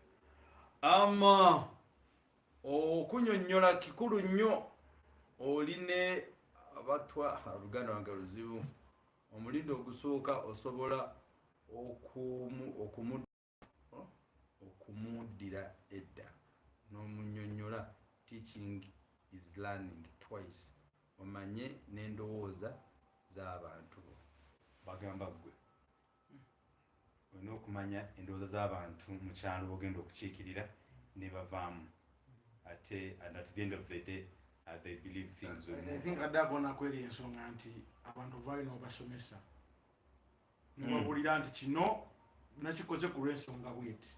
Okunyonnyola kikulu nnyo oline abatwa Luganda wange luzibu. Omulindo ogusooka osobola okumuddira edda n'omunnyonnyola. Teaching is learning twice. Omanye n'endowooza z'abantu bagamba gwe n'okumanya endowooza z'abantu mu kyalo bogenda okukiikirira ne bavaamu ate and at the end of the day they believe things will I think adagona kweri ensonga nti abantu valina obasomesa nobabulira nti kino nakikoze ku lw'ensonga bweti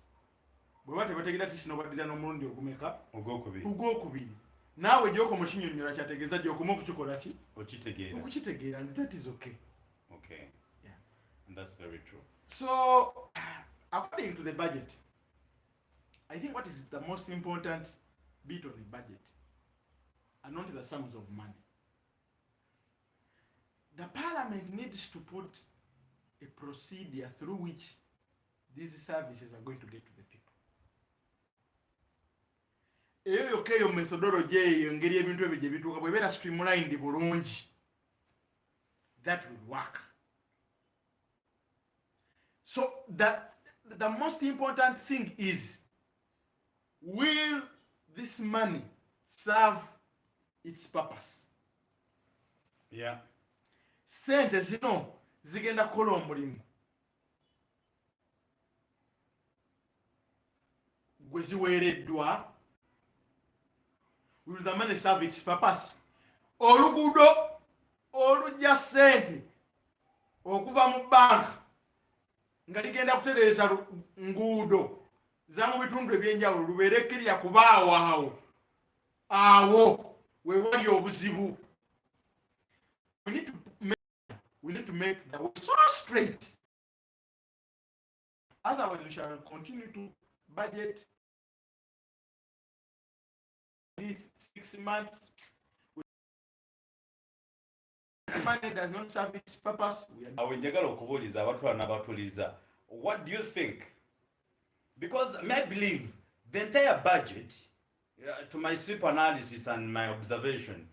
bweba tebategeera ti sinobaddira n'omulundi ogumeka ogwokubiri naawe gyoko mukinyonyola kyategeeza gyokuma okukikola ki okukitegeera and that is okay. Yeah. And that's very true. So according to the budget, I think what is the most important bit of the budget are not the sums of money. The parliament needs to put a procedure through which these services are going to get to the people. Eyo yokeyo methodology eyo ngeri ebintu ebyo gye bituuka bw'ebeera streamlined bulungi, that will work. So the most important thing is, will this money serve its purpose? Yeah. Sente zino zigenda kukola omulimu gwe ziweereddwa. Will the money serve its purpose? Oluguudo olujja sente okuva mu banka nga ligenda kutereeza nguudo za mu bitundu ebyenjawulo lubeere kirya kubaawo awo we wali obuzibu. We need to make the way so straight. Otherwise we shall continue to budget these 6 months. Money does not serve its purpose. Njagala okubuuliza abatwala n'abatuliza, what do you think? Because I believe the entire budget, to my sweep analysis and my observation,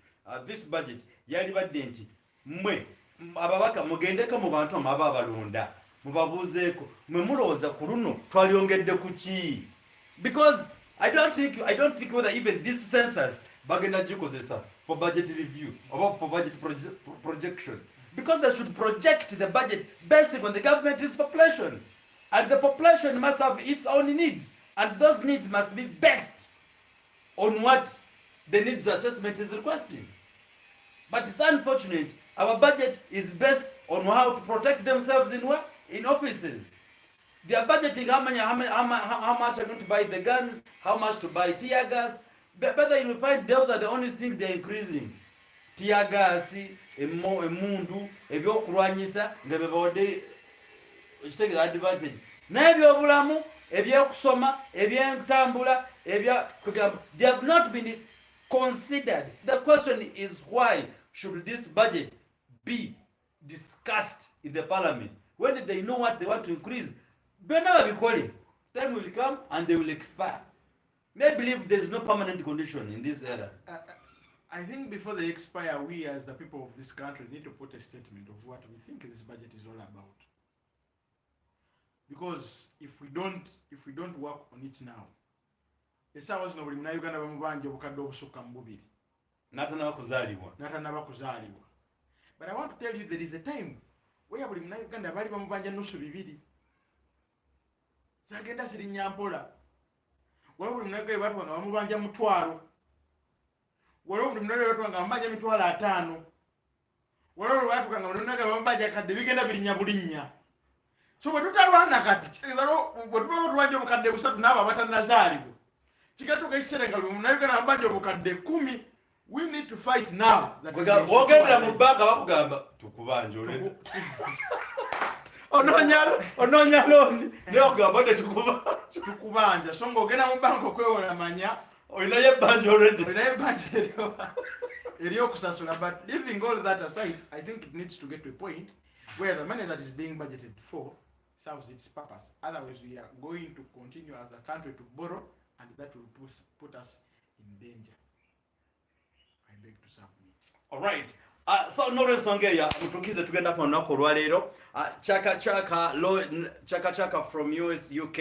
this budget yalibadde nti mmwe ababaka mugendeko mu bantu amaba abalonda mubabuuzeeko mwe mulowooza ku luno twalyongedde ku ki? Because I don't think whether even this census bagenda gikozesa for budget review or for budget projection, because they should project the budget based on the government's population, and the population must have its own needs, and those needs must be based on what the needs assessment is requesting. But it's unfortunate our budget is based on how to protect themselves in what? In offices. They are budgeting how much are going to buy the guns, how much to buy tear gas. But then you find those are the only things they are increasing. Tear gas, emundu, ebyokulwanyisa, nga bebawodde ekitegeeza advantage. N'ebyobulamu, ebyokusoma, ebyentambula, they have not been considered. The question is, why should this budget be discussed in the parliament when they know what they want to increase? Time will come and they will expire. May believe there is no permanent condition in this era. I think before they expire, we as the people of this country need to put a statement of what we think this budget is all about. Because if we don't work on it now, esaawa zino buli munnayuganda bamubanja obukadde obusukka mu bubiri n'atanaba kuzaalibwa. But I want to tell you, there is a time where buli munnayuganda baali bamubanja nusu bibiri zagenda zirinnya mpola. Waliwo buli munnayuganda batwanga bamubanja mutwalo. Waliwo buli munnayuganda batwanga bamubanja mitwalo 5. Waliwo buli batwanga munnayuganda bamubanja kadde bigenda birinnya bulinnya. So bwe tutalwana kati kitegeeza bwe tuba tubanja obukadde 3 n'abo abatannazaalibwa kigatuuka ekiseera nga buli munnayuganda bamubanja obukadde 10. We need to fight now. Ogendera mu banka bakugamba tukubanja olebe. Onoonya looni n'okugamba ode tukubanja. So ng'ogenda mu banka okwewola manya olinayo ebbanja already. Eryokusasula. But leaving all that aside, I think it needs to get to a point where the money that is being budgeted for serves its purpose. Otherwise, we are going to continue as a country to borrow, and that will put us in danger. I beg to submit. All right. So n'olwensonga eyo mutukize tugenda ku lunaku olwaleero. Chaka from US, UK.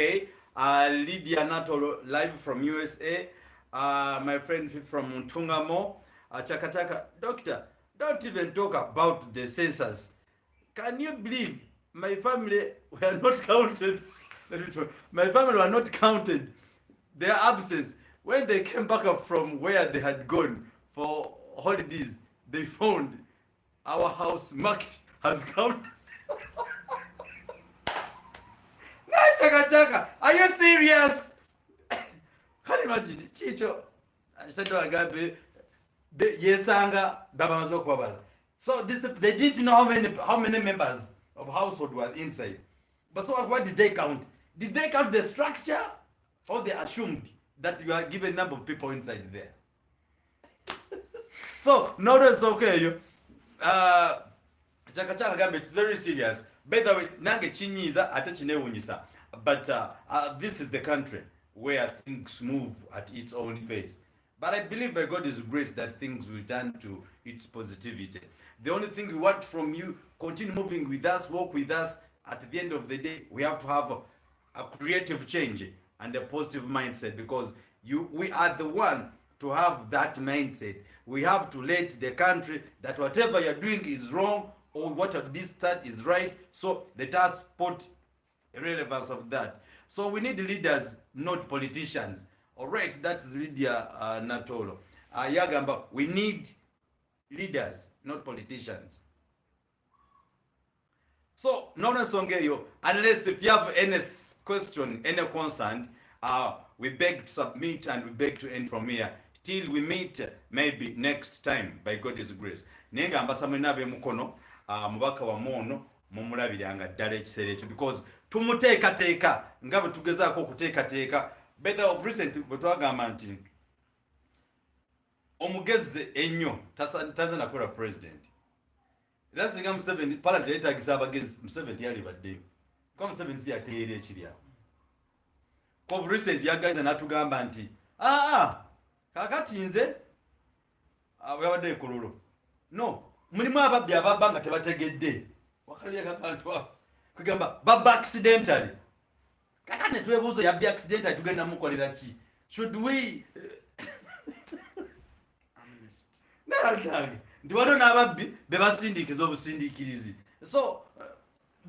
Lydia Nato live from USA. My friend from Ntungamo. Chaka. Doctor, don't even talk about the census. Can you believe my family were not counted. My family were not counted. Their absence. When they came back up from where they had gone for holidays, they found our house marked as counted. Chaka, are you serious? Can you imagine? Chicho, I said to Agabe, Yesanga, Dabamazo Kwabala. So this, they didn't know how many members of household were inside. But so what did they count? Did they count the structure, or they assumed that you are given a number of people inside there? So now that's okay. Chaka Gambe, it's very serious. By the way, nange chinyiza ate chinewunyisa. But this is the country where things move at its own pace. But I believe by God's grace that things will turn to its positivity. The only thing we want from you, continue moving with us, walk with us. At the end of the day, we have to have a creative change and a positive mindset, because we are the one to have that mindset. We have to let the country that whatever you're doing is wrong, or what this start is right. So let us put relevance of that. So we need leaders, not politicians. All right, that's Lydia Natolo. Yagamba, we need leaders, not politicians. So, unless if you have any question, any concern, we beg to submit and we beg to end from here till we meet maybe next time by God's grace. Nenga ambasamo nabe mukono mubaka wa mono mumulabiranga ddala ekiseera ekyo, because tumuteekateeka nga bwe tugezaako okuteekateeka. Better of recent bwe twagamba nti omugezi ennyo taza nakola president. Era singa Museveni parliament yeetagisa abagezi, Museveni yali baddeyo kuba Museveni si yateera ekiri awo. Of recent yagaza n'atugamba nti kakati nze yabadde ekololo no mulimu ababbi ababba nga tebategedde wakalabye kakantu ako kugamba babba accidentally. Kakati ne twebuuza yabbi accidentally tugenda mukolera ki? Should we nalange nti waliwo n'ababbi be basindiikiza obusindiikirizi. So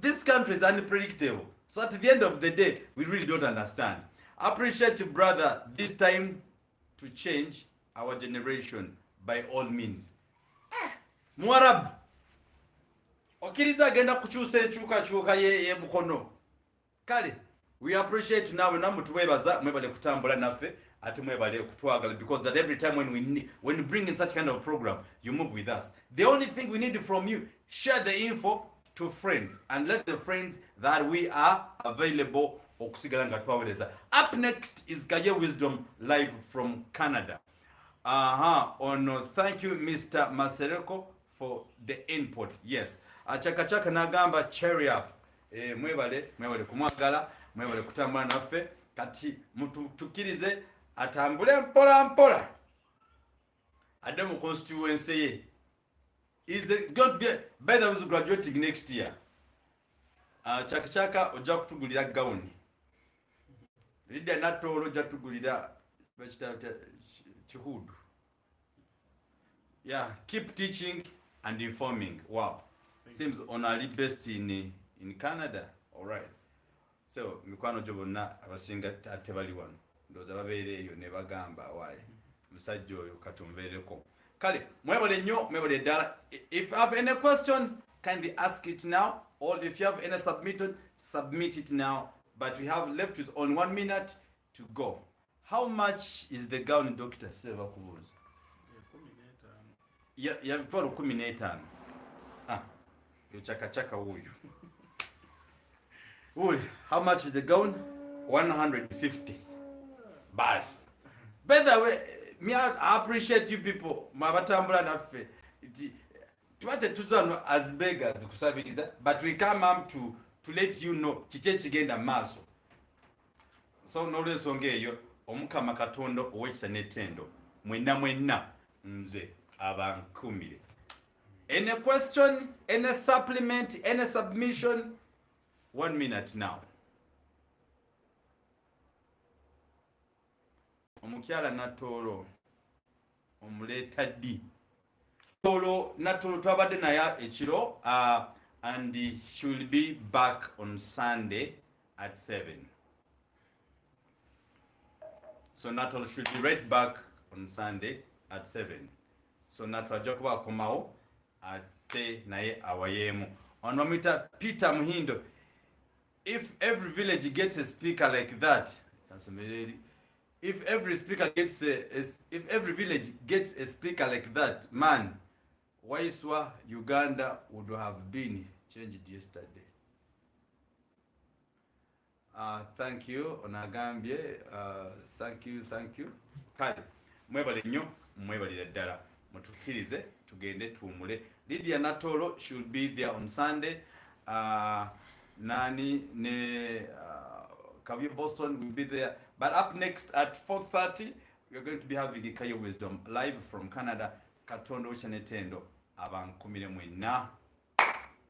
this country is unpredictable. So at the end of the day, we really don't understand. I appreciate you, brother, this time to change our generation by all means. Mwarabu okiriza agenda kukyusa enkyukakyuka ye mukono. Kale, we appreciate nawe namwe tuwebaza mwebale kutambula naffe ate mwebale kutwagala, because that every time when you bring in such kind of program, you move with us. The only thing we need from you, share the info to friends and let the friends that we are available okusigala nga twawereza. Up next is Kaye Wisdom live from Canada. Thank you Mr. Masereko for the input. Yes. Chaka nagamba cherry up. Mwebale kumwagala, mwebale kutambula naffe kati mutukirize atambule mpola adde mu constituency ye. Is going to be better with graduating next year. Chaka ojja kutugulira gawuni. Lydia Natolo ojja kutugulira chihudu. Yeah, keep teaching and informing. Wow. Seems honorably based in Canada. All right. So mikwano jobonna abasinga atebali wano ndoza babeereeyo ne bagamba waaye musajja oyo katumbeereko. Kale mwebale nnyo mwebale ddala. If you have any question, kindly ask it now, or if you have any submit it now. But we have left with only 1 minute to go. How much is the gown, Doctor? Yeah, 15. Chaka huyu. How much is the gown? 150. Bas. By the way, I appreciate you people. Mabatambula naffe. Twate tuzano as beggars kusabiriza, but we come up to let you know chiche chigenda maso. So nolweso ngeyo omukama Katonda owekisa netendo mwenna nze abankumire. Any question, any supplement, any submission? 1 minute now. Omukyala Natolo omuleta ddi Natolo twabadde naye ekiro and she will be back on Sunday at 7. So Natal should be right back on Sunday at 7. So Natal ajakuba komao ate naye awayemu. Onomita Peter Muhindo. If every village gets a speaker like that, if every village gets a speaker like that, man, Waiswa, Uganda would have been changed yesterday. Thank you, Onagambye. Thank you. Kale, mwebale nnyo, mwebale ddala. Mutukirize, tugende tuwumule. Lydia Natolo should be there on Sunday. Nani ne Kavi Boston will be there. But up next at 4:30, we are going to be having Kayo Wisdom live from Canada. Katondo Chanetendo abankumire mwena.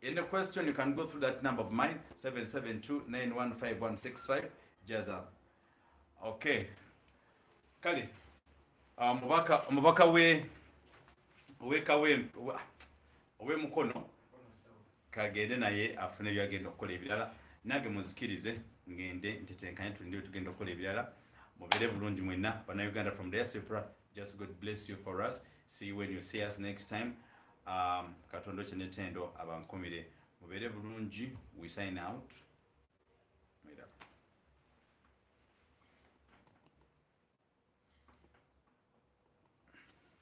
Any question, you can go through that number of mine, 772-915-165. Jazz up. Okay. Kali. Mubaka we mukono kagende naye afune byagenda okukola ebirala nange muzikirize ngende ntetenkanye tulinde tugenda okukola ebirala mubere bulungi mwenna Uganda from diaspora. Just God bless you for us. See you when you see us next time. Katondo Chenetendo abankomire mubere bulungi. We sign out.